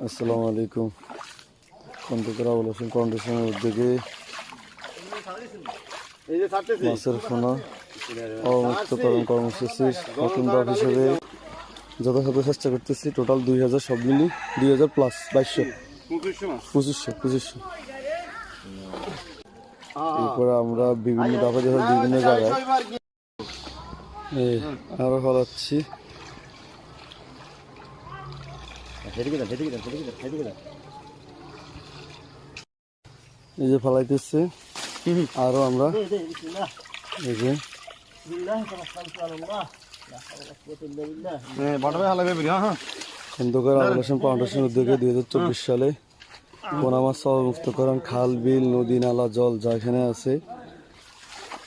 আসসালামু আলাইকুম। খন্দকার আবুল হোসেন ফাউন্ডেশনের উদ্যোগে মাছের পোনা অবমুক্তকরণ কর্মসূচির নতুন ধাপ হিসেবে যথাযথ চেষ্টা করতেছি। টোটাল 2000 সব মিলি 2000 প্লাস 2200 এরপরে আমরা বিভিন্ন ধাপে বিভিন্ন জায়গায় আরো ফলাচ্ছি। এই যে ফলাইতেছে আরো আমরা এই যে খন্দকার আবুল হোসেন ফাউন্ডেশনের উদ্যোগে 2024 সালে পোনা মাছ অবমুক্তকরণ, খাল বিল নদী নালা জল যা এখানে আছে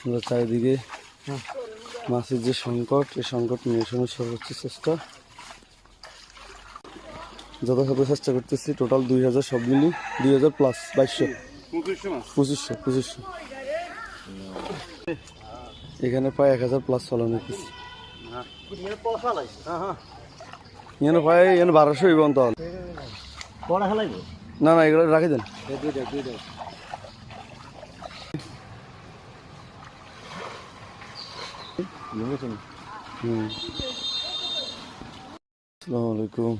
আমরা চারিদিকে মাছের যে সংকট এই সংকট নিরসনের সর্বোচ্চ চেষ্টা যথাযথ চেষ্টা করতেছি। টোটাল 2000 সব মিলি 2000 প্লাস 2200 এখানে প্রায় 1000 প্লাস ফলন হইতেছে। এখানে প্রায় 1200 ইবন তাহলে না এগুলো রাখি দেন। আসসালামু আলাইকুম।